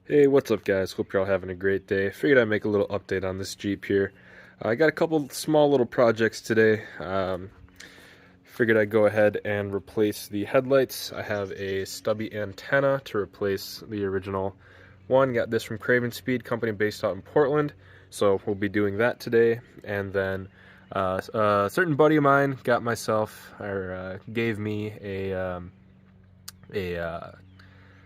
Hey, what's up guys? Hope you're all having a great day. Figured I'd make a little update on this Jeep here. I got a couple small little projects today. Figured I'd go ahead and replace the headlights. I have a stubby antenna to replace the original one. Got this from Craven Speed, company based out in Portland. So we'll be doing that today. And then a certain buddy of mine gave me a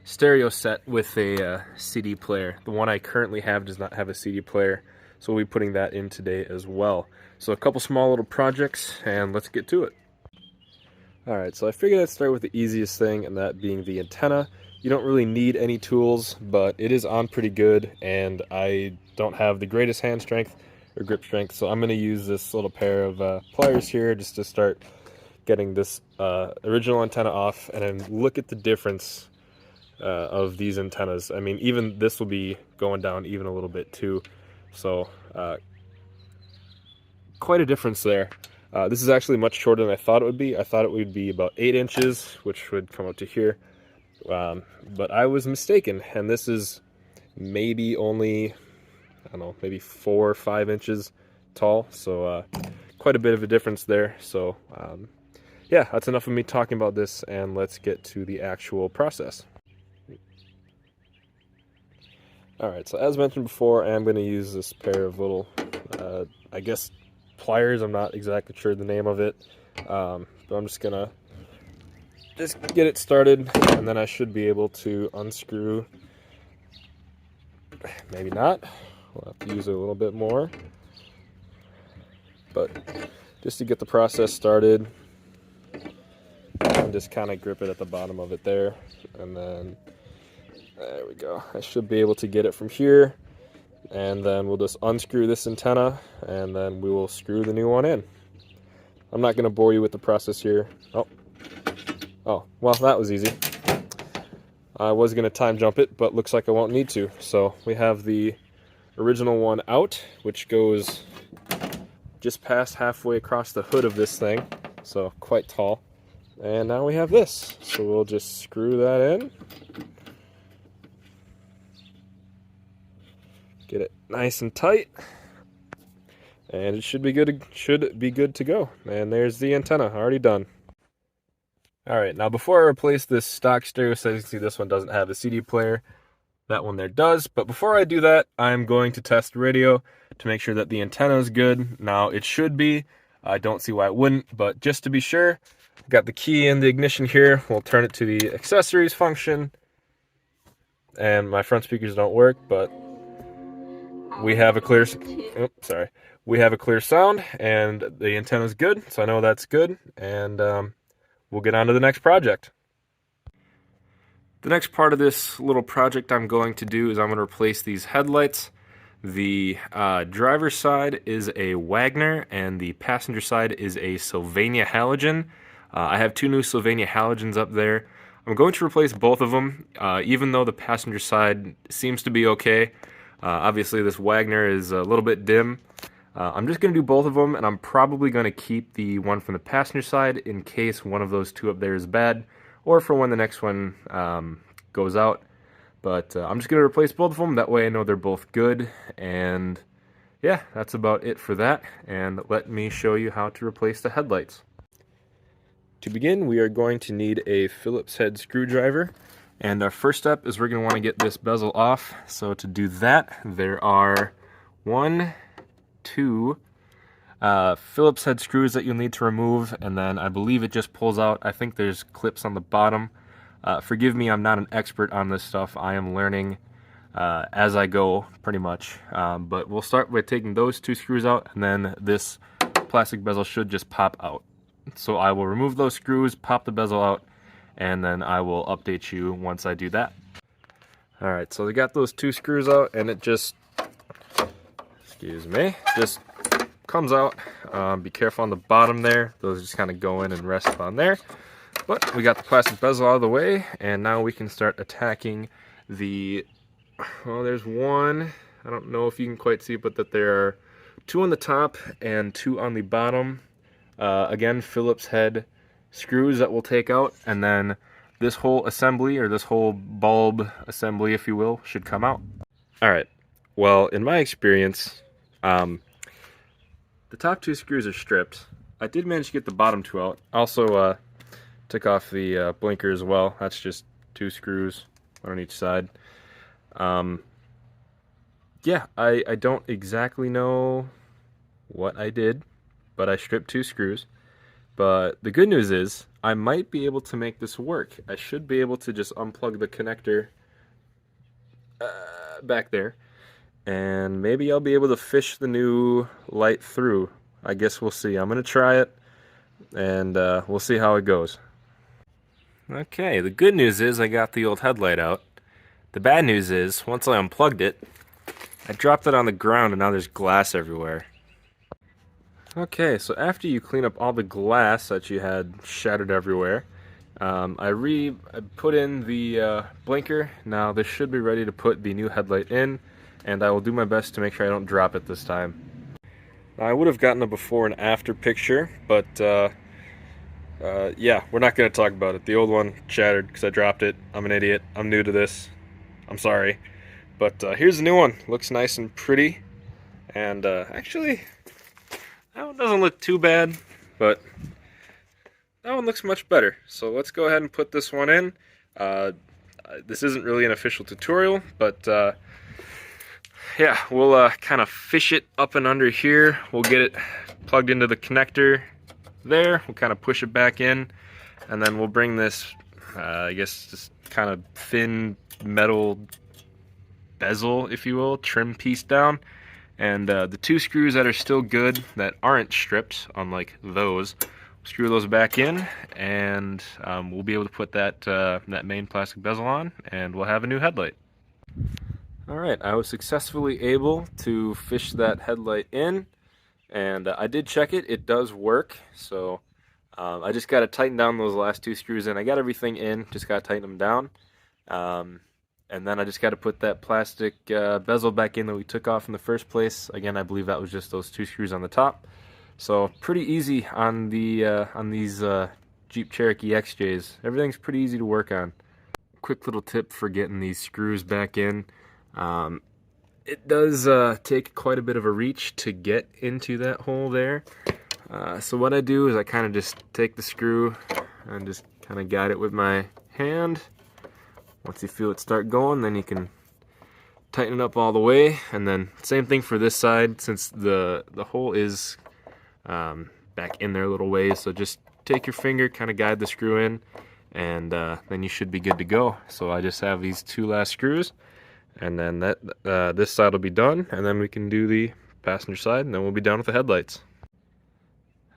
stereo set with a CD player. The one I currently have does not have a CD player, so we'll be putting that in today as well. So a couple small little projects, and let's get to it. Alright, so I figured I'd start with the easiest thing, and that being the antenna. You don't really need any tools, but it is on pretty good, and I don't have the greatest hand strength or grip strength, so I'm going to use this little pair of pliers here just to start getting this original antenna off, and then look at the difference of these antennas. I mean, even this will be going down even a little bit too, so quite a difference there. This is actually much shorter than I thought it would be. I thought it would be about 8 inches, which would come up to here, but I was mistaken, and this is maybe only, I don't know, maybe 4 or 5 inches tall, so quite a bit of a difference there. So yeah, that's enough of me talking about this, and let's get to the actual process. Alright, so as mentioned before, I am going to use this pair of little, I guess, pliers. I'm not exactly sure the name of it, but I'm just going to get it started, and then I should be able to unscrew, maybe not, we'll have to use it a little bit more, but just to get the process started, and just kind of grip it at the bottom of it there, and then there we go. I should be able to get it from here, and then we'll just unscrew this antenna, and then we will screw the new one in. I'm not going to bore you with the process here. Oh, well, that was easy. I was going to time jump it, but looks like I won't need to. So we have the original one out, which goes just past halfway across the hood of this thing, so quite tall. And now we have this, so we'll just screw that in. Get it nice and tight, and it should be good. To go. And there's the antenna already done. All right, now before I replace this stock stereo set, you can see this one doesn't have a CD player. That one there does. But before I do that, I'm going to test the radio to make sure that the antenna is good. Now it should be. I don't see why it wouldn't, but just to be sure, I've got the key in the ignition here. We'll turn it to the accessories function, and my front speakers don't work, but we have a clear, we have a clear sound, and the antenna is good, so I know that's good, and we'll get on to the next project. The next part of this little project I'm going to do is I'm going to replace these headlights. The driver's side is a Wagner, and the passenger side is a Sylvania halogen. I have 2 new Sylvania halogens up there. I'm going to replace both of them, even though the passenger side seems to be okay. Obviously this Wagner is a little bit dim. I'm just going to do both of them, and I'm probably going to keep the one from the passenger side in case one of those 2 up there is bad, or for when the next one goes out. But I'm just going to replace both of them, that way I know they're both good, and yeah, that's about it for that, and let me show you how to replace the headlights. To begin, we are going to need a Phillips head screwdriver. And our first step is we're going to want to get this bezel off. So to do that, there are 1, 2 Phillips head screws that you'll need to remove, and then I believe it just pulls out. I think there's clips on the bottom. Forgive me, I'm not an expert on this stuff. I am learning as I go, pretty much. But we'll start by taking those 2 screws out, and then this plastic bezel should just pop out. So I will remove those screws, pop the bezel out, and then I will update you once I do that. Alright, so we got those 2 screws out, and it just, excuse me, just comes out. Be careful on the bottom there. Those just kind of go in and rest on there. But we got the plastic bezel out of the way, and now we can start attacking the, well, there's 1, I don't know if you can quite see, but that there are 2 on the top and 2 on the bottom. Again, Phillips head screws that we'll take out, and then this whole assembly, or this whole bulb assembly, if you will, should come out. Alright, well, in my experience, the top 2 screws are stripped. I did manage to get the bottom 2 out. Also, took off the blinker as well. That's just 2 screws, one on each side. Yeah, I don't exactly know what I did, but I stripped 2 screws. But the good news is, I might be able to make this work. I should be able to just unplug the connector back there, and maybe I'll be able to fish the new light through. I guess we'll see. I'm going to try it, and we'll see how it goes. Okay, the good news is I got the old headlight out. The bad news is, once I unplugged it, I dropped it on the ground and now there's glass everywhere. Okay, so after you clean up all the glass that you had shattered everywhere, I put in the blinker. Now this should be ready to put the new headlight in, and I will do my best to make sure I don't drop it this time. Now, I would have gotten a before and after picture, but yeah, we're not going to talk about it. The old one shattered because I dropped it. I'm an idiot. I'm new to this. I'm sorry. But here's the new one. Looks nice and pretty. And actually, that one doesn't look too bad, but that one looks much better. So let's go ahead and put this one in. This isn't really an official tutorial, but yeah, we'll kind of fish it up and under here. We'll get it plugged into the connector there. We'll kind of push it back in, and then we'll bring this, I guess, just kind of thin metal bezel, if you will, trim piece down. And the 2 screws that are still good, that aren't stripped, unlike those, screw those back in, and we'll be able to put that that main plastic bezel on, and we'll have a new headlight. Alright, I was successfully able to fish that headlight in, and I did check it. It does work, so I just got to tighten down those last 2 screws in. I got everything in, just got to tighten them down. And then I just got to put that plastic bezel back in that we took off in the first place. Again, I believe that was just those 2 screws on the top. So pretty easy on the on these Jeep Cherokee XJs. Everything's pretty easy to work on. Quick little tip for getting these screws back in. It does take quite a bit of a reach to get into that hole there. So what I do is I kind of just take the screw and just kind of guide it with my hand. Once you feel it start going, then you can tighten it up all the way, and then same thing for this side, since the hole is back in there a little ways. So just take your finger, kind of guide the screw in, and then you should be good to go. So I just have these 2 last screws, and then this side will be done, and then we can do the passenger side, and then we'll be done with the headlights.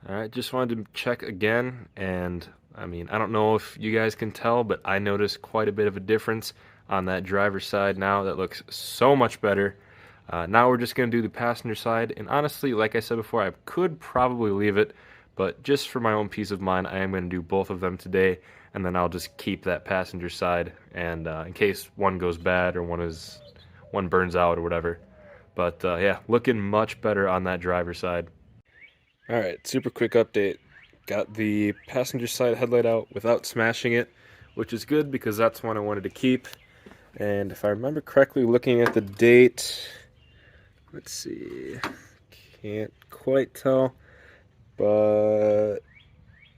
Alright, just wanted to check again, and I mean, I don't know if you guys can tell, but I noticed quite a bit of a difference on that driver's side now. That looks so much better. Now we're just going to do the passenger side, and honestly, like I said before, I could probably leave it, but just for my own peace of mind, I am going to do both of them today, and then I'll just keep that passenger side, and in case one goes bad or one burns out or whatever. But yeah, looking much better on that driver's side. Alright, super quick update. Got the passenger side headlight out without smashing it, which is good because that's one I wanted to keep. And if I remember correctly, looking at the date, let's see, can't quite tell, but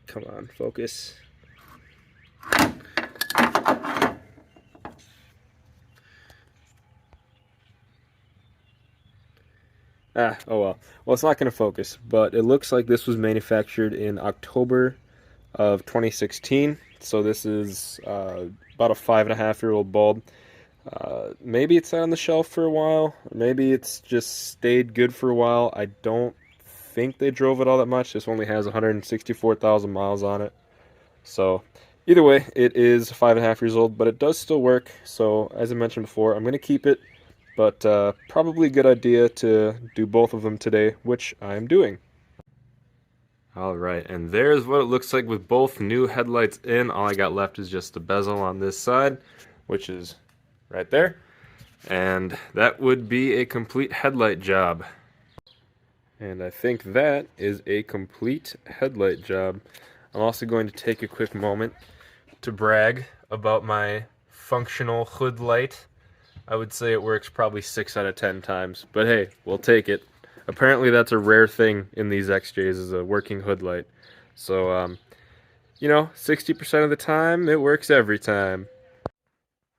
come on, focus. Oh well. Well, it's not going to focus, but it looks like this was manufactured in October of 2016. So this is about a 5.5-year-old bulb. Maybe it's on the shelf for a while. Maybe it's just stayed good for a while. I don't think they drove it all that much. This only has 164,000 miles on it. So either way, it is 5.5 years old, but it does still work. So as I mentioned before, I'm going to keep it. But probably a good idea to do both of them today, which I am doing. Alright, and there's what it looks like with both new headlights in. All I got left is just the bezel on this side, which is right there. And that would be a complete headlight job. And I think that is a complete headlight job. I'm also going to take a quick moment to brag about my functional hood light. I would say it works probably 6 out of 10 times, but hey, we'll take it. Apparently that's a rare thing in these XJs, is a working hood light. So, you know, 60% of the time, it works every time.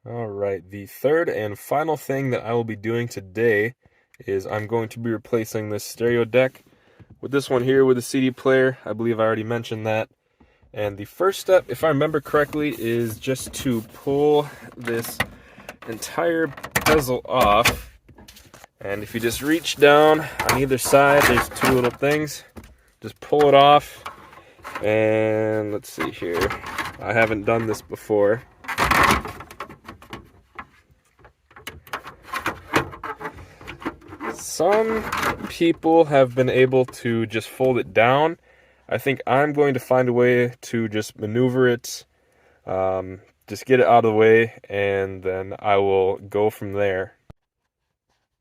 Alright, the third and final thing that I will be doing today is I'm going to be replacing this stereo deck with this one here with a CD player. I believe I already mentioned that. And the first step, if I remember correctly, is just to pull this entire bezel off. And if you just reach down on either side, there's two little things. Just pull it off. And let's see here. I haven't done this before. Some people have been able to just fold it down. I think I'm going to find a way to just maneuver it, just get it out of the way, and then I will go from there.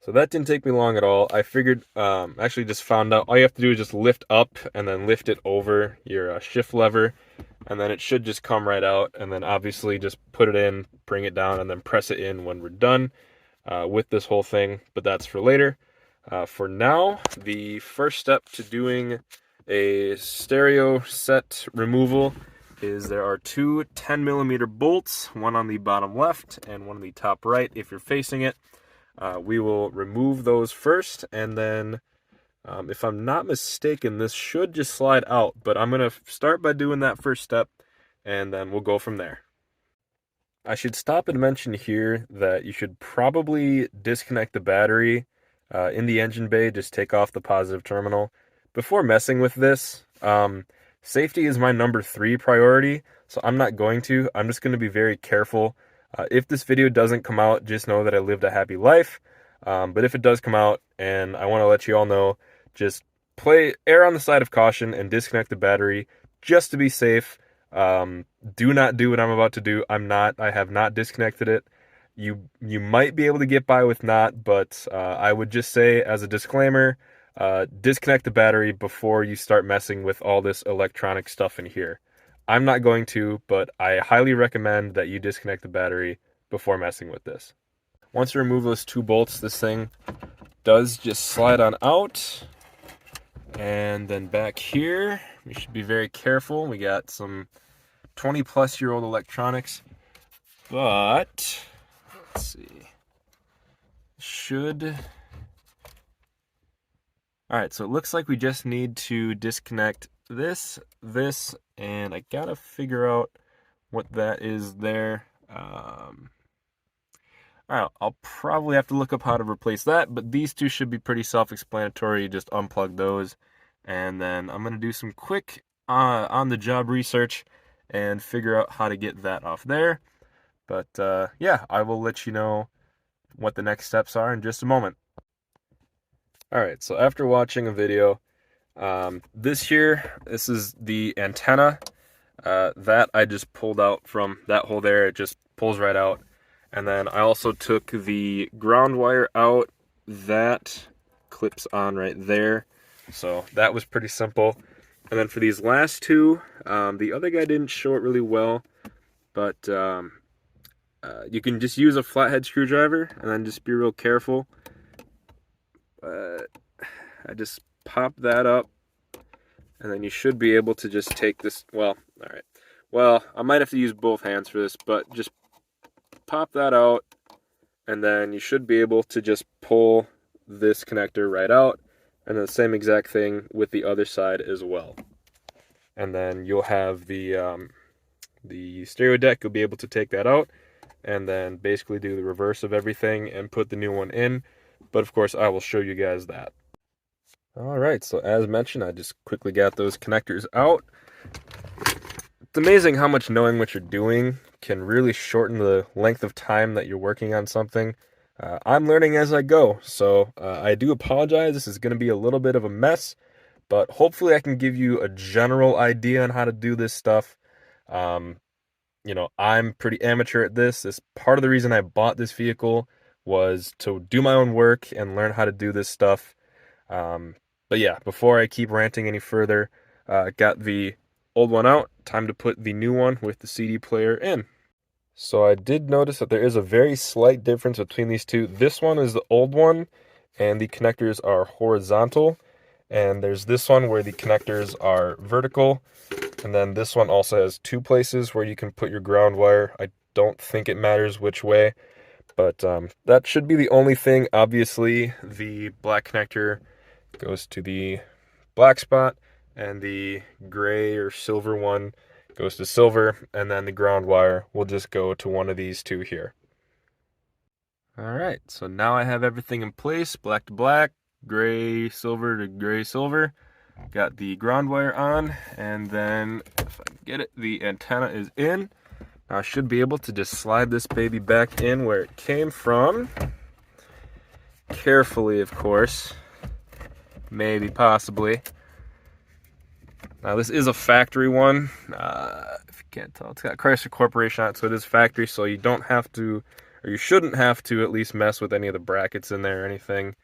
So that didn't take me long at all. I figured, actually just found out, all you have to do is just lift up and then lift it over your shift lever, and then it should just come right out, and then obviously just put it in, bring it down, and then press it in when we're done with this whole thing, but that's for later. For now, the first step to doing a stereo set removal is there are two 10mm bolts, one on the bottom left and one on the top right if you're facing it. We will remove those first, and then if I'm not mistaken, this should just slide out, but I'm going to start by doing that first step, and then we'll go from there. I should stop and mention here that you should probably disconnect the battery in the engine bay, just take off the positive terminal. Before messing with this, safety is my number 3 priority, so I'm not going to. I'm just going to be very careful. If this video doesn't come out, just know that I lived a happy life. But if it does come out, and I want to let you all know, just err on the side of caution and disconnect the battery just to be safe. Do not do what I'm about to do. I have not disconnected it. You might be able to get by with not, but I would just say as a disclaimer, disconnect the battery before you start messing with all this electronic stuff in here. I'm not going to, but I highly recommend that you disconnect the battery before messing with this. Once you remove those two bolts, this thing does just slide on out. And then back here, we should be very careful. We got some 20-plus-year-old electronics, but let's see. Alright, so it looks like we just need to disconnect this, and I gotta figure out what that is there. Alright, I'll probably have to look up how to replace that, but these two should be pretty self-explanatory. Just unplug those, and then I'm gonna do some quick on-the-job research and figure out how to get that off there. But yeah, I will let you know what the next steps are in just a moment. Alright, so after watching a video, this is the antenna that I just pulled out from that hole there. It just pulls right out. And then I also took the ground wire out. That clips on right there. So that was pretty simple. And then for these last two, the other guy didn't show it really well, but you can just use a flathead screwdriver and then just be real careful. I just pop that up, and then you should be able to just take this, well, alright. Well, I might have to use both hands for this, but just pop that out, and then you should be able to just pull this connector right out, and then the same exact thing with the other side as well. And then you'll have the stereo deck. You'll be able to take that out, and then basically do the reverse of everything and put the new one in. But of course, I will show you guys that. Alright, so as mentioned, I just quickly got those connectors out. It's amazing how much knowing what you're doing can really shorten the length of time that you're working on something. I'm learning as I go, so I do apologize. This is going to be a little bit of a mess, but hopefully I can give you a general idea on how to do this stuff. You know, I'm pretty amateur at this. This part of the reason I bought this vehicle was to do my own work and learn how to do this stuff. But yeah, before I keep ranting any further, got the old one out. Time to put the new one with the CD player in. So I did notice that there is a very slight difference between these two. This one is the old one, and the connectors are horizontal. And there's this one where the connectors are vertical. And then this one also has two places where you can put your ground wire. I don't think it matters which way, but that should be the only thing. Obviously, the black connector goes to the black spot, and the gray or silver one goes to silver, and then the ground wire will just go to one of these two here. All right, so now I have everything in place, black to black, gray silver to gray silver. Got the ground wire on, and then if I can get it, the antenna is in. I should be able to just slide this baby back in where it came from. Carefully, of course. Maybe, possibly. Now this is a factory one. If you can't tell, it's got Chrysler Corporation on it, so it is factory, so you don't have to, or you shouldn't have to at least mess with any of the brackets in there or anything.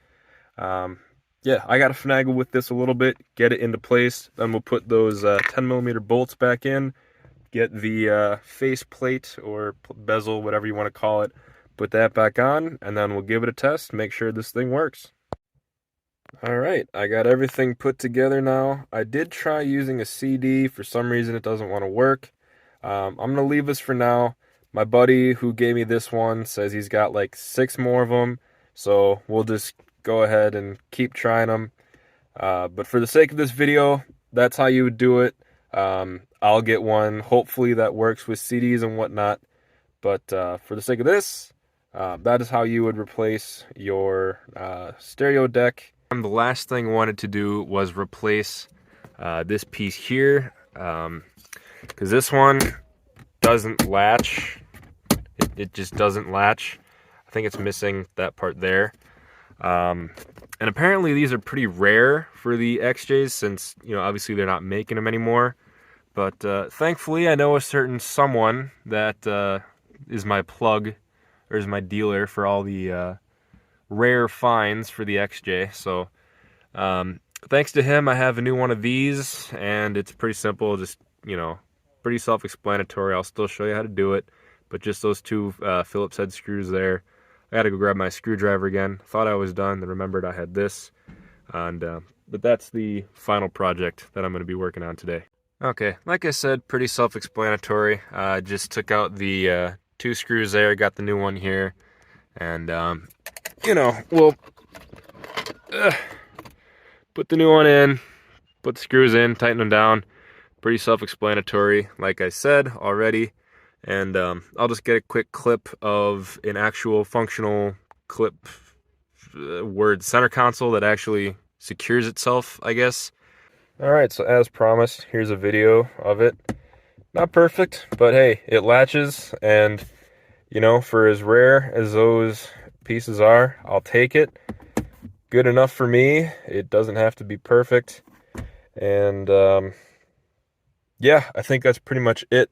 Yeah, I got to finagle with this a little bit, get it into place, then we'll put those 10mm bolts back in, get the face plate or bezel, whatever you want to call it, put that back on, and then we'll give it a test, make sure this thing works. Alright, I got everything put together now. I did try using a CD. For some reason it doesn't want to work. I'm going to leave this for now. My buddy who gave me this one says he's got like 6 more of them, so we'll just go ahead and keep trying them. But for the sake of this video, that's how you would do it. I'll get one, hopefully that works with CDs and whatnot. But for the sake of this, that is how you would replace your stereo deck. The last thing I wanted to do was replace this piece here, because this one doesn't latch. It just doesn't latch. I think it's missing that part there. And apparently these are pretty rare for the XJays, since, you know, obviously they're not making them anymore. But thankfully I know a certain someone that is my plug, or is my dealer for all the rare finds for the XJay. So thanks to him, I have a new one of these, and it's pretty simple, just, you know, pretty self-explanatory. I'll still show you how to do it, but just those two Phillips head screws there. I gotta go grab my screwdriver again. Thought I was done, then remembered I had this, and but that's the final project that I'm going to be working on today. Okay, like I said, pretty self-explanatory. Just took out the 2 screws there, got the new one here, and you know, we'll put the new one in, put the screws in, tighten them down. Pretty self-explanatory, like I said already. And I'll just get a quick clip of an actual functional clip word center console that actually secures itself, I guess. Alright, so as promised, here's a video of it. Not perfect, but hey, it latches, and you know, for as rare as those pieces are, I'll take it. Good enough for me. It doesn't have to be perfect. And yeah, I think that's pretty much it.